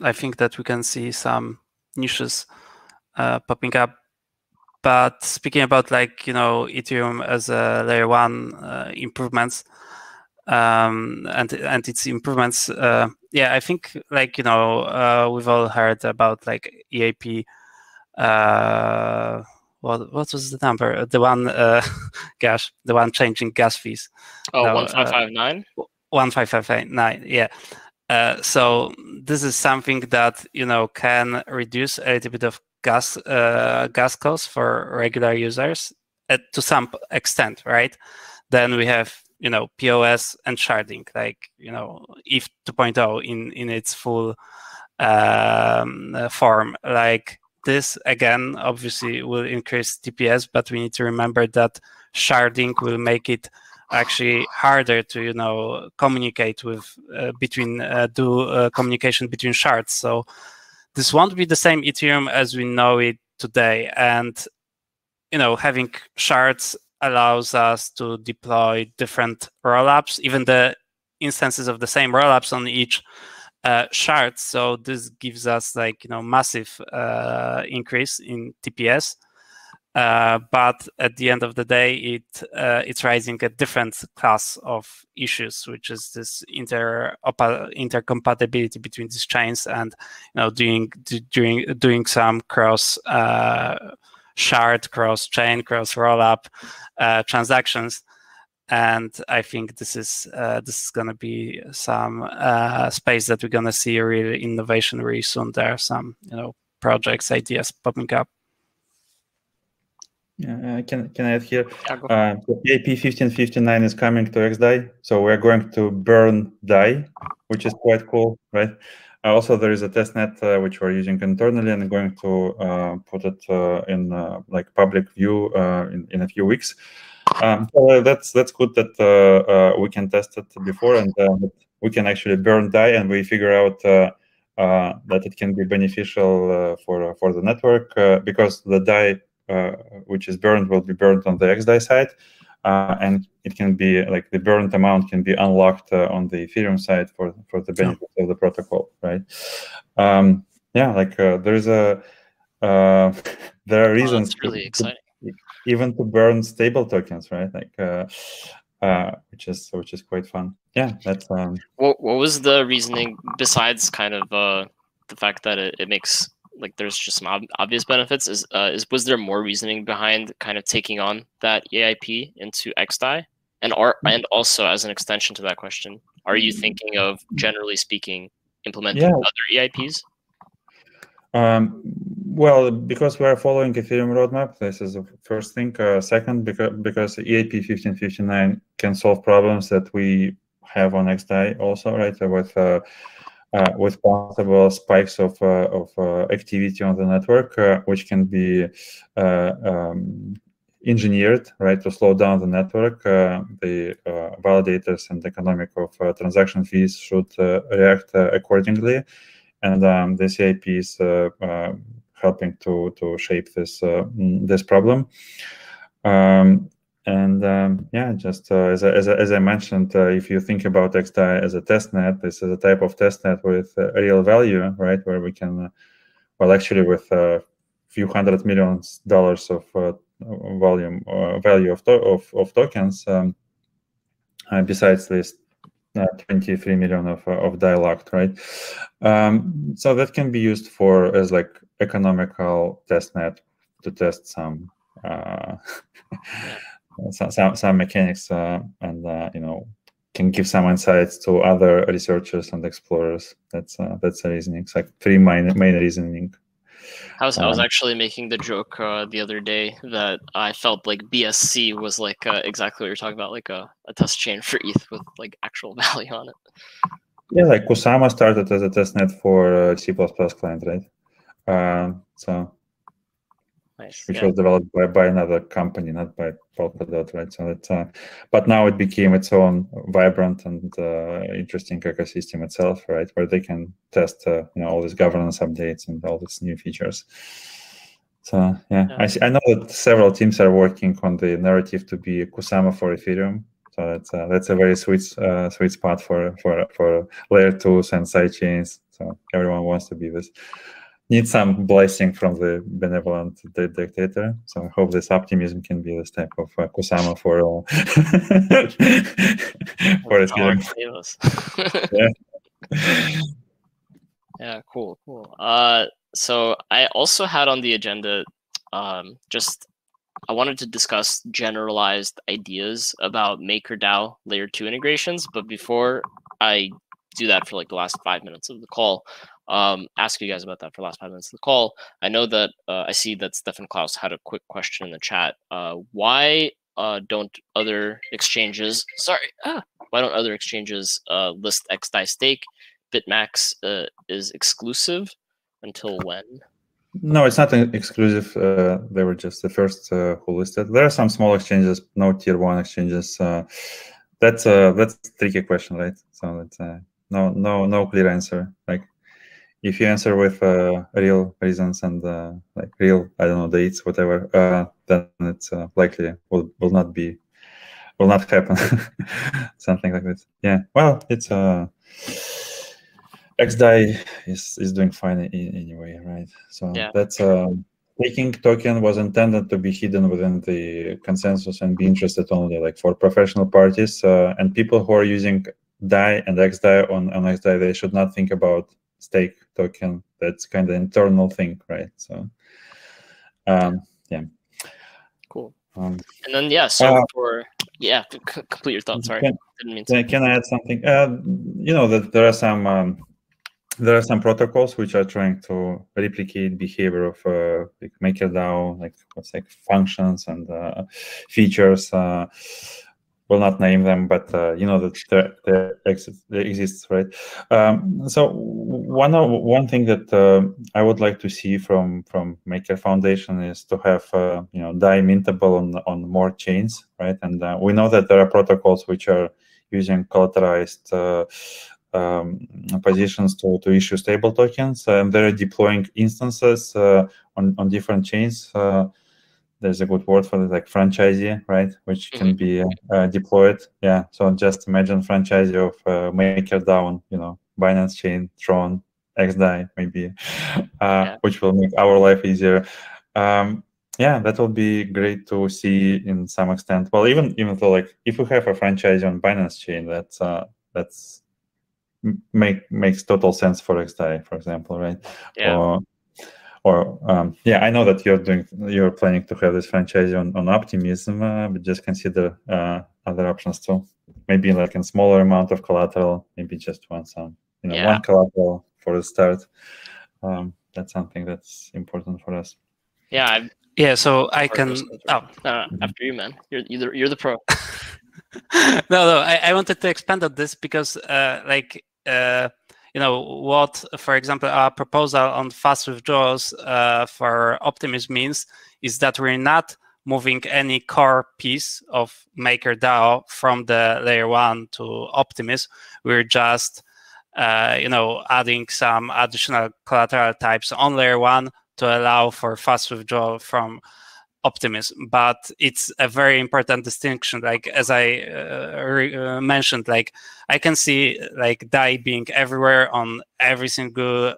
I think that we can see some niches popping up. But speaking about Ethereum as a layer 1 improvements, and its improvements. Yeah, I think like we've all heard about like EAP. What was the number? The one gosh, the one changing gas fees. Oh, no, 1559. 1559. Yeah. So this is something that can reduce a little bit of gas costs for regular users to some extent, right? Then we have POS and sharding, like ETH 2.0 in its full form. Like this again, obviously will increase TPS, but we need to remember that sharding will make it actually harder to communicate with communication between shards. So this won't be the same Ethereum as we know it today, and having shards allows us to deploy different rollups, even the instances of the same rollups on each shard. So this gives us like massive increase in TPS. But at the end of the day, it's raising a different class of issues, which is this intercompatibility between these chains, and doing some cross shard, cross chain, cross rollup transactions. And I think this is going to be some space that we're going to see real innovation really soon. There are some projects, ideas popping up. Yeah, can I add here? Yeah, AP 1559 is coming to XDAI, so we're going to burn DAI, which is quite cool, right? Also, there is a testnet which we're using internally, and going to put it in like public view in a few weeks. So that's good that we can test it before, and we can actually burn DAI, and we figure out that it can be beneficial for the network because the DAI which is burned will be burned on the XDAI side, and it can be like the burned amount can be unlocked on the Ethereum side for the benefit of the protocol, right? Yeah, like there's a there are reasons. That's really exciting. Even to burn stable tokens, right? Like which is quite fun. Yeah, that's. What was the reasoning besides kind of the fact that it makes like there's just some obvious benefits? Was there more reasoning behind kind of taking on that EIP into XDAI? And also as an extension to that question, are you thinking of, generally speaking, implementing other EIPs? Well, because we are following Ethereum roadmap, this is the first thing. Second, because EIP 1559 can solve problems that we have on XDAI also, right? With possible spikes of activity on the network, which can be engineered, right, to slow down the network. The validators and economic of transaction fees should react accordingly, and this EIP is helping to shape this this problem. Yeah, just as I mentioned, if you think about XDAI as a testnet, this is a type of testnet with real value, right? Where we can, well, actually, with a few $100 million of value of tokens, besides this 23 million of DAI locked, right? So that can be used as like economical testnet to test some. Some mechanics and can give some insights to other researchers and explorers. That's the reasoning. It's like three main reasoning. I was actually making the joke the other day that I felt like BSC was like exactly what you're talking about, like a test chain for ETH with like actual value on it. Yeah, like Kusama started as a testnet for C++ client, right? So. Nice, which was developed by another company, not by Polkadot, right? So it's but now it became its own vibrant and interesting ecosystem itself, right? Where they can test all these governance updates and all these new features. So yeah. I know that several teams are working on the narrative to be Kusama for Ethereum. So that's a very sweet spot for layer 2s and side chains. So everyone wants to be this. need some blessing from the benevolent dictator. So I hope this optimism can be this type of Kusama for for Ethereum. Yeah. Yeah, cool. So I also had on the agenda I wanted to discuss generalized ideas about MakerDAO layer 2 integrations, but before I do that for like the last 5 minutes of the call, ask you guys about that for the last 5 minutes of the call. I know that I see that Stefan Klaus had a quick question in the chat. Why don't other exchanges list XDAI stake? BitMax is exclusive until when? No, it's not exclusive. They were just the first who listed. There are some small exchanges, no tier 1 exchanges. That's a tricky question, right? So it's no clear answer. Like if you answer with real reasons and like real, I don't know, dates, whatever, then it's likely will not happen. Something like that. Yeah. Well, it's XDAI is doing fine anyway, right? So yeah. That's staking token was intended to be hidden within the consensus and be interested only like for professional parties and people who are using DAI and XDAI on XDAI. They should not think about stake token. That's kind of internal thing, right? So yeah. Cool. And then complete your thoughts. Sorry, can I add something? You know that there are some protocols which are trying to replicate behavior of like MakerDAO, like what's like functions and features. Will not name them, but you know that they exist, right? So one thing that I would like to see from Maker Foundation is to have DAI mintable on more chains, right? And we know that there are protocols which are using collateralized positions to issue stable tokens, and they're deploying instances on different chains. There's a good word for it, like franchisee, right? Which can be deployed. Yeah. So just imagine franchisee of MakerDAO on, Binance Chain, Tron, XDAI, maybe, which will make our life easier. Yeah, that will be great to see in some extent. Well, even though like if we have a franchise on Binance Chain, that's makes total sense for XDAI, for example, right? Yeah. I know that you're planning to have this franchise on Optimism, but just consider other options too. Maybe like a smaller amount of collateral, maybe just one collateral for the start. That's something that's important for us. Yeah. So I can. After you, man. You're the pro. No. I wanted to expand on this because, what, for example, our proposal on fast withdrawals for Optimism means is that we're not moving any core piece of MakerDAO from the layer 1 to Optimism. We're just, adding some additional collateral types on layer 1 to allow for fast withdrawal from Optimism. But it's a very important distinction. Like as I mentioned, like I can see like DAI being everywhere on every single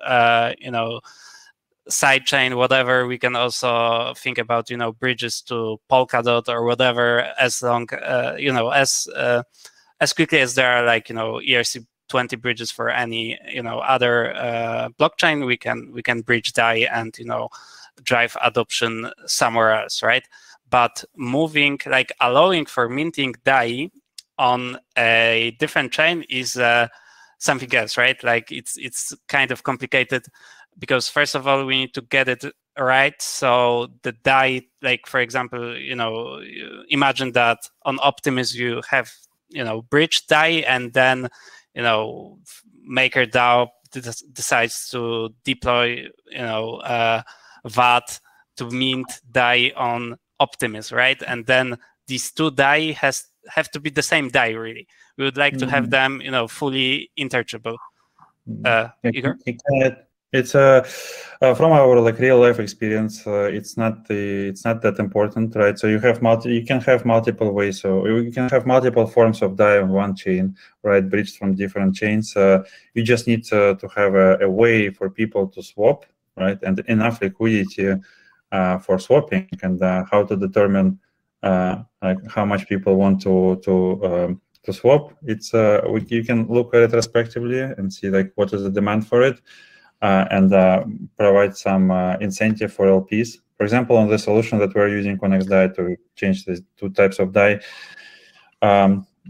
side chain, whatever. We can also think about bridges to Polkadot or whatever, as long as quickly as there are like ERC20 bridges for any other blockchain, we can bridge DAI and drive adoption somewhere else, right? But moving, like allowing for minting DAI on a different chain is something else, right? Like it's kind of complicated because first of all we need to get it right. So the DAI, like for example, imagine that on Optimism you have bridge DAI, and then MakerDAO decides to deploy VAT to mint DAI on Optimism, right? And then these two DAI have to be the same DAI, really. We would like to have them, fully interchangeable. Igor? It's from our like real life experience, it's not that important, right? So you can have multiple ways. So you can have multiple forms of DAI on one chain, right? Bridged from different chains. You just need to have a way for people to swap right, and enough liquidity for swapping, and how to determine like how much people want to swap. It's you can look retrospectively and see like what is the demand for it, and provide some incentive for LPs. For example, on the solution that we're using on XDAI to change the two types of DAI,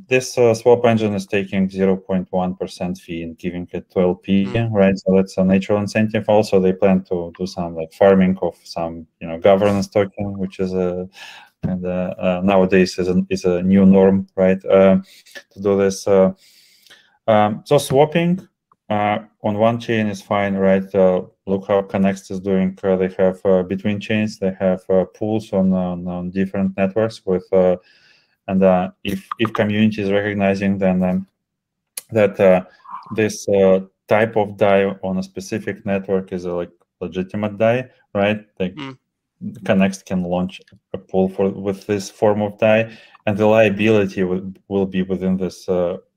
this swap engine is taking 0.1% fee and giving it to LP, right? So that's a natural incentive. Also, they plan to do some like farming of some, governance token, which is nowadays is a new norm, right? To do this. So swapping on one chain is fine, right? Look how Connext is doing. They have between chains, they have pools on different networks with. And if community is recognizing then that this type of DAI on a specific network is a like legitimate DAI, right? Like Connext can launch a pool with this form of DAI, and the liability will be within this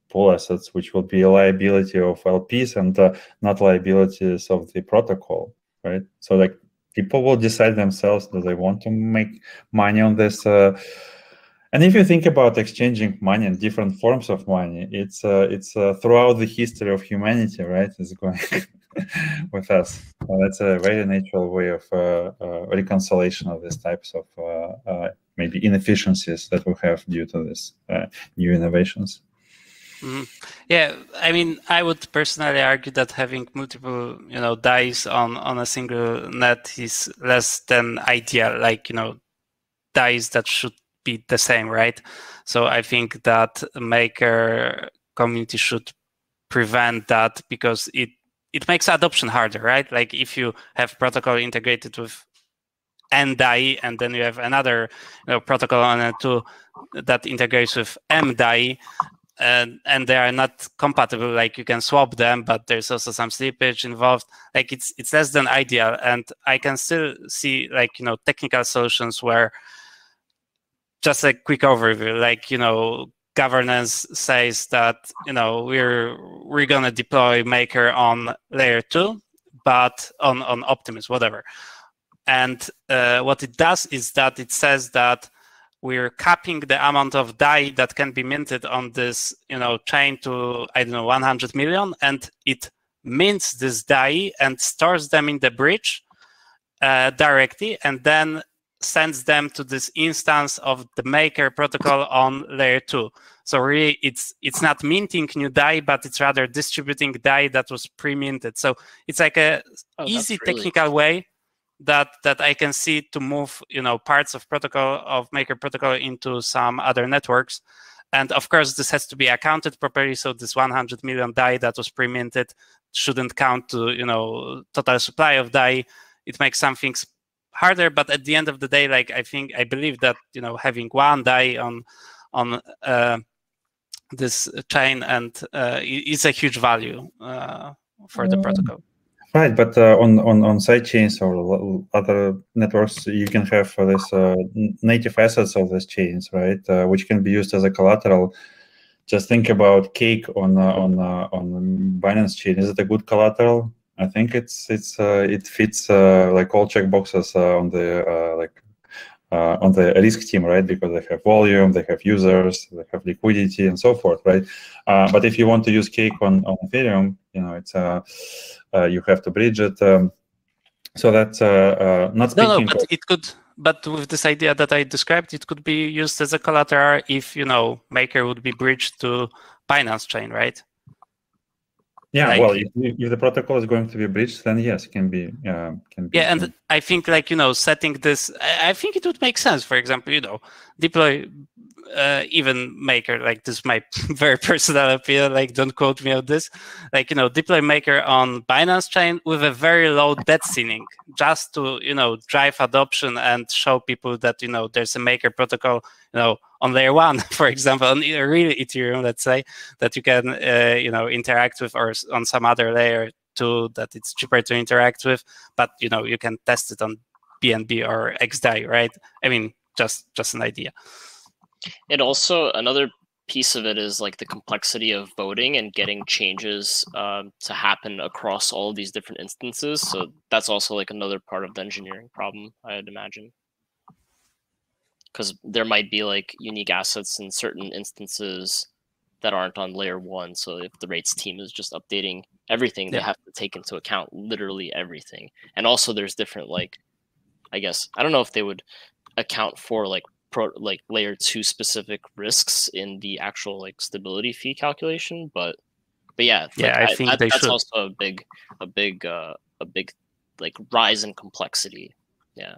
pool assets, which will be a liability of LPs and not liabilities of the protocol, right? So like people will decide themselves, do they want to make money on this? And if you think about exchanging money and different forms of money, it's throughout the history of humanity, right? It's going with us. That's a very natural way of reconciliation of these types of maybe inefficiencies that we have due to this new innovations. Yeah, I mean, I would personally argue that having multiple, DAIs on a single net is less than ideal. Like, DAIs that should be the same, right? So I think that Maker community should prevent that, because it makes adoption harder, right? Like if you have protocol integrated with N DAI and then you have another protocol on it too that integrates with M DAI, and they are not compatible, like you can swap them, but there's also some slippage involved. Like it's less than ideal, and I can still see like technical solutions where just a quick overview, like governance says that we're gonna deploy Maker on layer 2, but on Optimus, whatever. And what it does is that it says that we're capping the amount of DAI that can be minted on this chain to, I don't know, 100 million, and it mints this DAI and stores them in the bridge directly, and then sends them to this instance of the Maker protocol on layer 2. So really, it's not minting new DAI, but it's rather distributing DAI that was pre-minted. So it's like a easy technical way that I can see to move parts of protocol of Maker protocol into some other networks. And of course, this has to be accounted properly. So this 100 million DAI that was pre-minted shouldn't count to total supply of DAI. It makes some things harder, but at the end of the day, like I believe that having one DAI on this chain and is a huge value for the protocol. Right, but on side chains or other networks, you can have this native assets of these chains, right, which can be used as a collateral. Just think about Cake on Binance chain. Is it a good collateral? I think it fits like all checkboxes on the risk team, right? Because they have volume, they have users, they have liquidity, and so forth, right? But if you want to use Cake on Ethereum, it's you have to bridge it. So that's not speaking. No, but it could. But with this idea that I described, it could be used as a collateral if Maker would be bridged to Binance chain, right? Yeah, like, well, if the protocol is going to be breached, then yes, it can be. Yeah, and I think setting this, I think it would make sense. For example, deploy even Maker. Like this is my very personal opinion. Like don't quote me on this. Like deploy Maker on Binance chain with a very low debt ceiling, just to drive adoption and show people that there's a Maker protocol. On layer 1, for example, on a real Ethereum, let's say, that you can, interact with, or on some other layer 2 that it's cheaper to interact with, but, you can test it on BNB or XDAI, right? I mean, just an idea. And also another piece of it is like the complexity of voting and getting changes to happen across all of these different instances. So that's also like another part of the engineering problem, I would imagine. Because there might be like unique assets in certain instances that aren't on layer 1. So if the rates team is just updating everything, they have to take into account literally everything. And also there's different, like, I guess, I don't know if they would account for like layer 2 specific risks in the actual like stability fee calculation, but yeah, yeah, like, I think they that's should. also a big like rise in complexity. Yeah,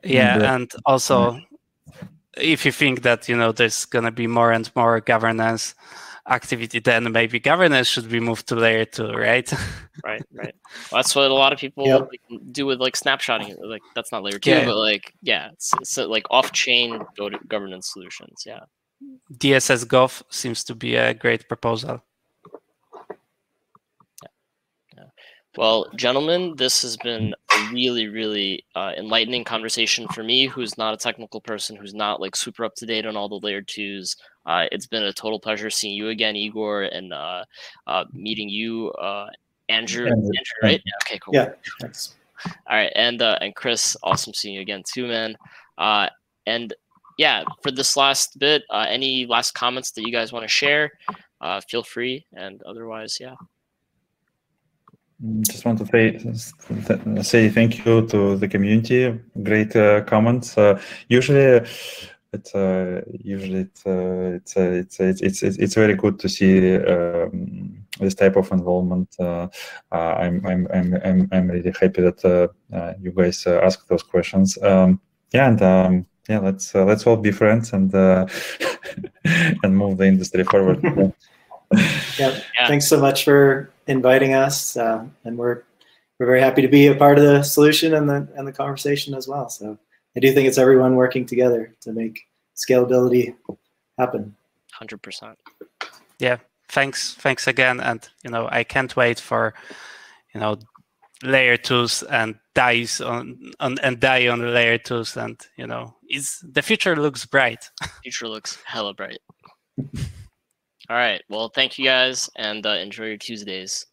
and also if you think that, you know, there's gonna be more and more governance activity, then maybe governance should be moved to layer 2, right? Right. Well, that's what a lot of people do with like snapshotting. Like that's not layer 2, but like it's like off-chain governance solutions. Yeah. DSS Gov seems to be a great proposal. Well, gentlemen, this has been a really, really enlightening conversation for me, who's not a technical person, who's not like super up to date on all the layer 2s. It's been a total pleasure seeing you again, Igor, and meeting you, Andrew, right? Okay, cool. Yeah, thanks. All right, and Chris, awesome seeing you again too, man. And yeah, for this last bit, any last comments that you guys want to share? Feel free, and otherwise, yeah. Just want to say thank you to the community. Great comments. Usually it's very good to see this type of involvement. I'm really happy that you guys ask those questions. Let's all be friends and and move the industry forward. Yeah. Thanks so much for inviting us, and we're very happy to be a part of the solution and the conversation as well. So I do think it's everyone working together to make scalability happen. 100%. Yeah, thanks again, and you know, I can't wait for, you know, layer 2s and DAIs on the layer 2s, and you know, the future looks bright. Future looks hella bright. All right. Well, thank you guys, and enjoy your Tuesdays.